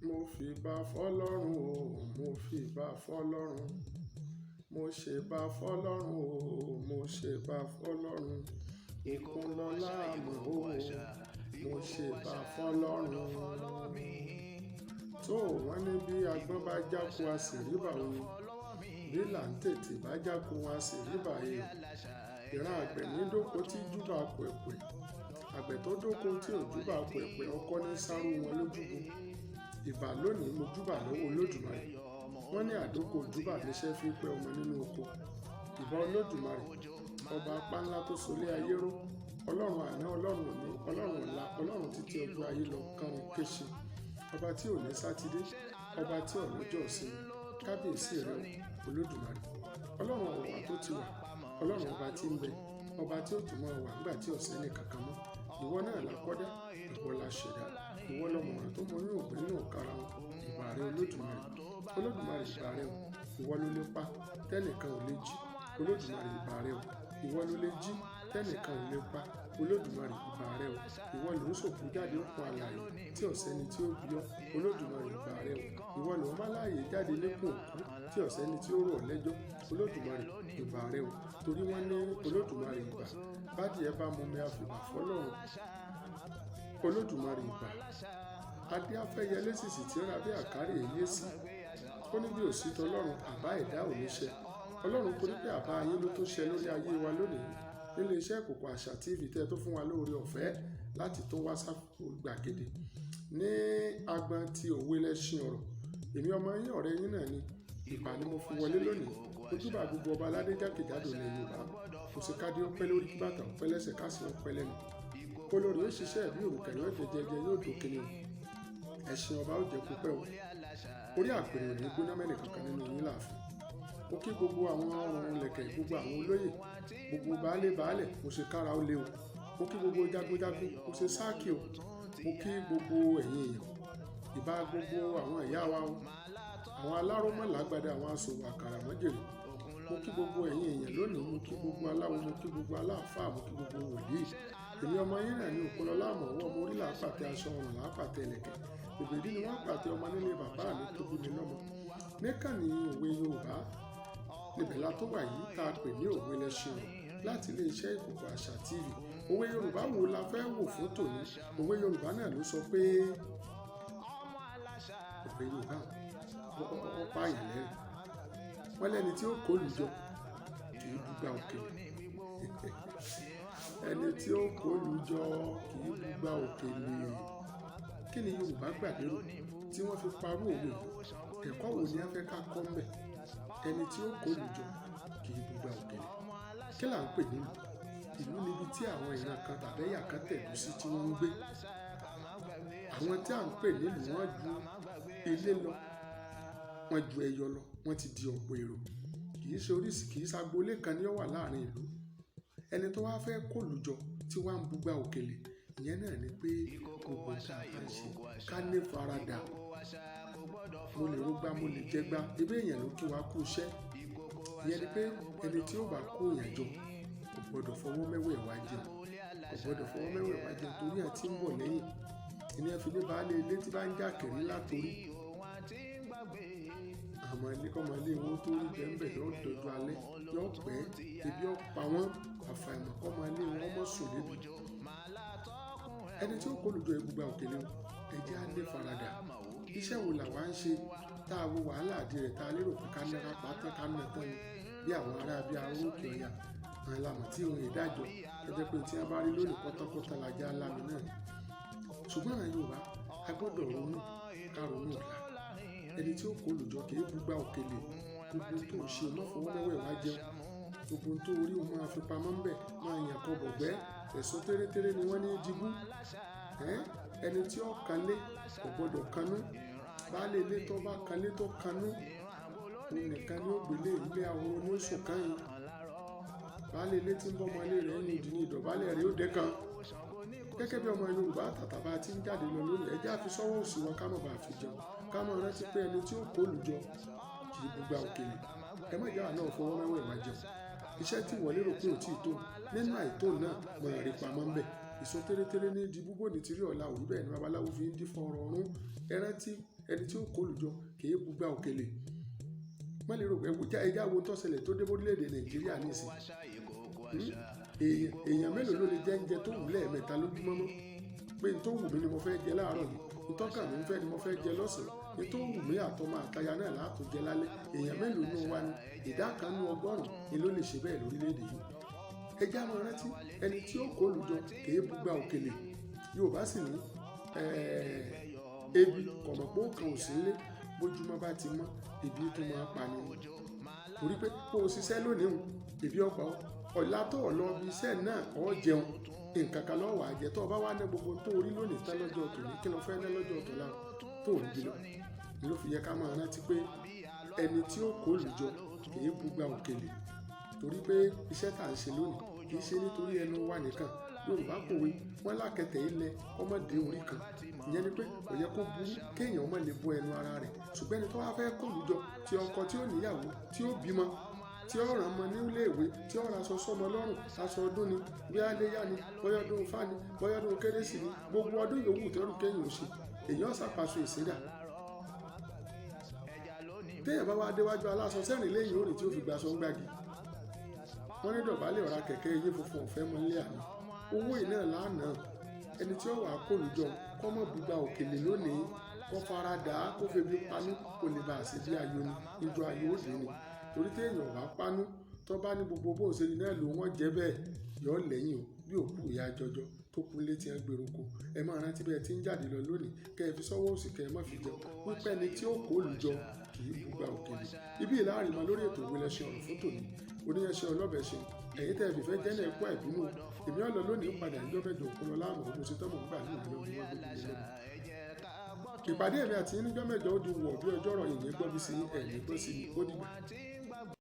Mo fìbà fọ́lọ́run o, mo fìbà fọ́lọ́run. Mo ṣèbà fọ́lọ́run o, mo ṣèbà fọ́lọ́run. Ìkúnlọ́lá mọ̀ o, mo ṣèbà fọ́lọ́run. Tó wọ́n ní bí agbọ́n bá jáko a sì rí bàwí, bí làǹtètè bá jáko a sì rí bàyè. Ìran àgbẹ̀ ní dóko tí júbà pẹ̀pẹ̀, àgbẹ̀ tó dóko tí ò júbà pẹ̀pẹ̀ ọkọ́ ní sáró wọn lójúbo. Ìbà lónìí mo júbà lọ́wọ́ Olódùmarè. Wọ́n ní àdókò júbà níṣẹ́ fi pẹ́ ọmọ nínú oko. Ìbà Olódùmarè, ọba apá ńlá tó solé ayé ró, ọlọ́run àná, ọlọ́run òní, ọlọ́run ọ̀la, ọlọ́run títí ọjọ́ ayé lọ kánrin kéṣe. Ọba tí ò ní sátidé, ọba tí ò lọ́jọ́ ìsinmi, kábíyèsí rẹ Olódùmarè. Ọlọ́run ọ̀wà tó ti wà, ọlọ́run ọba tí ń bẹ, ọba tí ó tún máa wà nígbà tí ọ̀sẹ̀ ní kankan mọ́. Ìwọ náà la kọ́dá, ìwọ la ṣẹ̀dá, ìwọ lọmọràn tó mọ inú ògbé inú ọ̀kára wọn. Ìbà rẹ Olódùmarè, Olódùmarè ìbà rẹ o. Ìwọ ló lè pa tẹ́nìkan ò lè jí, Olódùmarè ìbà rẹ o. Ìwọ ló lè jí tẹ́nìkan ò lè pa, Olódùmarè ìbà rẹ o. Ìwọ ló ń sòkú jáde ó pọn alààyè tí ọ̀sẹ́ni tí ó bí ọ, Olódùmarè ìbà rẹ o. Ìwọ ló ń máláyè jáde lẹ́kùn òkú tí ọ̀sẹ́ni tí ó rọ̀ lẹ́jọ́, Olódùmarè ìbà rẹ o. Torí wọ́n ní Olódùmarè ìbà, bádìẹ bá mú mi àfìbà fọ́lọ́run. Olódùmarè ìbà. Adé afẹ́yẹlé sísì tí ó ra bí àkárè èyí sí. Ó ní bí òsì tọlọ́run àbá ẹ̀dá ò ní ṣẹ. Ọlọ́run kò ní pé àbá ayé ló tó ṣẹ lórí ayé wa lónìí. Nílé iṣẹ́ Ìkòkò Àṣà TV tẹ́ tó fún wa lóore ọ̀fẹ́ láti tó wá gbàgede. Ní agbọn ti òwe lẹ́ṣin ọ̀rọ̀. Èmi ọmọ yín ọ̀rẹ́ yín náà ni. Ìbà ni mo fi wọlé lónìí. Ojúbà gbogbo ọba aládé jákèjádò ilẹ̀ Yorùbá. Kò sí kádé ó pẹ́ lórí kí bàtà ó pẹ́ lẹ́sẹ̀ ká sì ó pẹ́ lẹ́nu. Olórí ó ṣiṣẹ́ bí òrùkẹ̀rẹ̀ ó fẹ́ jẹjẹ yóò dókè ni o. Ẹṣin ọba ó jẹ púpẹ́ o. Orí àpèrè ò ní gbóná mẹ́rin kankan nínú yín láàfin. Mo kí gbogbo àwọn ọrùn lẹ̀kẹ̀, gbogbo àwọn olóyè, gbogbo baálé mo ṣe kára ó lé o. Mo kí gbogbo jagunjagun, mo ṣe sáàkì o. Mo kí gbogbo ẹ̀yin èèyàn. Ìbà gbogbo àwọn ìyá wa o. Àwọn aláròmọ̀ lágbàdá, àwọn aṣòwò àkàrà mọ́jèrè. Mo kí gbogbo ẹ̀yin èèyàn lónìí, mo kí gbogbo aláwo, mo kí gbogbo aláàfáà, mo kí gbogbo wòlíì. Èmi ọmọ yín náà ní Òkúnlọ́lá àmọ̀wọ́, mo rí làápàtẹ aṣọ ọrùn làápàtẹ ẹlẹ̀kẹ̀. Ìbèdí ni wọ́n pàtẹ ọmọ nílé bàbá mi tó bí mi lọ́mọ. Níkànnì òwe Yorùbá níbẹ̀ la tó wà yìí tá a pè ní òwe lẹ́ṣin láti ilé iṣẹ́ Ìkòkò Àṣà TV. Òwe Yorùbá wo la fẹ́ wò fún tòní? Òwe Yorùbá náà ló sọ pé òwe Yorùbá wọ́n pààyàn lẹ́rìn. Wọ́n lẹ́ni tí ó kó lùjọ kì í búgbà òkèlè. Ẹni tí ó kó lùjọ kì í búgbà òkèlè. Kí ni Yorùbá gbà lérò tí wọ́n fi parú òwe yìí? Ẹ̀kọ́ wo ni a fẹ́ ká kọ́ mbẹ̀? Ẹni tí ó kó lùjọ kì í búgbà òkèlè. Kí là ń pè nílùú? Ìlú níbi tí àwọn ìran kan tàbẹ́yà kan tẹ̀dú sí tí wọ́n ń gbé. Àwọn tí à ń pè nílùú wọ́n ju ilé lọ, wọ́n ju ẹyọ lọ, wọ́n ti di ọ̀pọ̀ èrò. Kì í ṣe oríṣi, kì í ṣagbolé kan ni ó wà láàrin ìlú. Ẹni tó wá fẹ́ kó lùjọ tí wọ́n ń búgbà òkèlè, ìyẹn náà ni pé gbogbo nǹkan à ń ṣe ká ní faradà. Mo lè rógbá, mo lè jẹgbá, ebí èèyàn ló kí wa kú iṣẹ́. Ìyẹn ni pé ẹni tí ó bá kó èèyàn jọ kò gbọdọ̀ fọwọ́ mẹ́wẹ̀ẹ̀wá jẹun, kò gbọdọ̀ fọwọ́ mẹ́wẹ̀ẹ̀wá jẹun torí ẹ̀ tí ń bọ̀ lẹ́yìn. Ìní ẹ fi ní baálé ilé tí bá ń jà kẹ̀rí látorí. Àmọ́ ilé kọ́ máa lé wọn tó rí bẹ́ẹ̀ yóò dọ̀dọ̀ alẹ́, yóò pẹ́, ebi ó pa wọ́n, àfàìmọ̀ kọ́ máa lé wọn mọ́ sùn lébi. Ẹni tí ó kó lùjọ ìbúgbà òkèlè o, ẹ jẹ́ á ní faradà. Iṣẹ́ wo làwa ń ṣe tá a wo wàhálà àdí rẹ̀ tá a lérò pé ká nára pátá ká ná tán ni bí àwọn ará bí arúgbó òkè ọ̀yà àwọn ìlànà tí òun ìdájọ́ ẹgbẹ́ pé tí a bá rí lónìí kọ́tọ́kọ́tọ́ lajá lámi náà. Ṣùgbọ́n àwọn Yorùbá a gbọ́dọ̀ ronú ká ronú ọ̀la. Ẹni tí ó kó lùjọ kì í búgbà òkèlè. Gbogbo tó ń ṣe mọ́ fọwọ́ mẹ́wẹ̀ẹ̀wá jẹun. Gbogbo tó orí wọn máa fi pamọ́ ń bẹ̀ máa yàn kọ bọ̀gbẹ́. Ẹ̀sùn tẹ́rẹ́tẹ́rẹ́ ni wọ́n ní dìbú. Ẹni tí ó kanlé kò gbọdọ̀ kanú. Baálé ilé tó bá kanlé tó kanú, òun nìkan ni ó gbélé ilé ahoro ní oṣù kan yìí. Baálé ilé tí ń bọ́ ọmọ ilé rẹ̀ ní ìdí ní ìdọ̀bálẹ̀ rẹ̀ ó dé kan. Gẹ́gẹ́ bí ọmọ Yorùbá tàtàbà tí ń jáde lọ lónìí, ẹ jẹ́ á fi sọ́wọ́ òsì wa ká má bàa fi jẹun. Ká má rántí pé ẹni tí ó kó lùjọ kì í búgbà òkèlè. Ẹ má jẹ́ àwa náà fọwọ́ mẹ́wẹ̀ẹ̀wá jẹun. Iṣẹ́ tí ìwọ lérò pé ò tí ì tó, nínú àìtó náà mọ̀ rí pamọ́ ń bẹ̀. èso tẹ́rẹ́tẹ́rẹ́ ní di búbò ní tìrí ọ̀la òwú bẹ́ẹ̀ ni babaláwo fi ń dífọ́ ọ̀rọ̀ ọ̀run. Ẹ rántí ẹni tí ó kó olùjọ kì í búgbà òkèlè. Má lè rò pé ẹja wo tó ṣẹlẹ̀ tó dé orílẹ̀-èdè Nàìjíríà nísìn. Èèyàn mélòó ló lè jẹ oúnjẹ tó wù lẹ́ẹ̀mẹ́ta lójúmọ́ mọ́? Pé n tó wù mí ni mo fẹ́ jẹ láàárọ̀ yìí, n tó kàn mí ń fẹ́ ni mo fẹ́ jẹ lọ́sàn-án, n tó wù mí àtọmọ àtaya náà látò jẹ lálẹ́. Èèyàn mélòó nù wa ni? Ìdá kan nínú 100 ni ló lè ṣe bẹ́ẹ̀ lórílẹ̀-èdè yìí. Ẹja máa rántí ẹni tí ó kó olùjọ kì í búgbà òkèlè. Yorùbá sì ní ebi kọ̀mọ̀pọ̀ kan ò sí nílé bójúmọ́ bá ti mọ́ ebi tó máa pa ni. Torí pé kó o ṣiṣẹ́ lónìí hùn ebi ọ̀pá ọ̀la tó lọ bí iṣẹ́ náà ọ̀ jẹun nǹkan kan lọ́wọ́ wà jẹ́ tó o bá wá ná gbogbo tó orí lónìí tán lọ́jọ́ tòní kí ló fẹ́ ná lọ́jọ́ tòní tó ò rí lọ. Ni ló fi yẹ ká máa rántí pé ẹni tí ó kó olùjọ kì í búgbà òkèlè. Torí pé iṣẹ́ tá à ń ṣe lónìí kì í ṣe nítorí ẹnu wa nìkan. Yorùbá kòwé wọ́n lákẹtẹ̀ ilẹ̀ ọmọdé orí kan. Ìyẹn ni pé kò yẹ kó burú kéèyàn má lè bo ẹnu ara rẹ̀. Ṣùgbọ́n ẹni tó wá fẹ́ kó olùjọ tí ọkọ tí ó níyàwó tí ó bímọ tí ó ràn mọ́ ní ilé ìwé tí ó ra aṣọ sọ́mọ lọ́rùn aṣọ ọdún ni bí aléyá ni bóyá ọdún Ifá ni bóyá ọdún Kérésì ni gbogbo ọdún yòówù tẹ́rù kéèyàn ò ṣe èèyàn ṣàpàṣọ ìsíndà. Téèyàn bá wá déwájú aláṣọ sẹ́rìn lẹ́yìn òrì tí ó fi gbaṣọ ń gbági. Wọ́n ní dọ̀bálẹ̀ ọ̀rá kẹ̀kẹ́ eyín funfun ọ̀fẹ́ mọ́ nílé àná. Owó iná lánàá ẹni tí ó wà kó olùjọ kọ́ mọ̀ búgbà òkèlè lónìí kó fara dà á kó febi panú kó lè bá a ṣe bí ayọ̀ ni níjọ ayọ̀ òde ni. Torí téèyàn bá panú tó bá ní gbogbo bó ṣe ní náà ló wọ́n jẹ́ bẹ́ẹ̀ yọ lẹ́yìn o bí òkú ìyá jọjọ tó kú létí ẹ gbèrò kó. Ẹ máa rántí bẹ́ẹ̀ tí ń jáde lọ lónìí kẹ́ ẹ fi sọ́wọ́ òsì kẹ́ ẹ má fi jẹun wípé ẹni tí ó kó olùjọ kì í búgbà òkèlè. Ibi ìlàrí mọ lórí ètò Òwe lẹṣin ọ̀rọ̀ fún tòní oníyanṣẹ́ ọlọ́bẹ̀ ṣe ẹ̀yin tẹ́ ẹ fìfẹ́ jẹ́ náà ẹ̀kọ́ ìbínú èmi ọ̀lọ́ lónìí ń padà ìjọ mẹ́jọ òkúlọ láàmú mo ṣe tọ́mọ̀ nígbà ní ìlú ọdún wọn gbogbo lẹ́nu. Ìpàdé èmi àti yín níjọ́ mẹ́jọ ó di wọ̀ bí ọjọ́rọ̀ ìyẹn gbọ́ bí sí ẹ̀yìn gbọ́ sí ó dìgbà.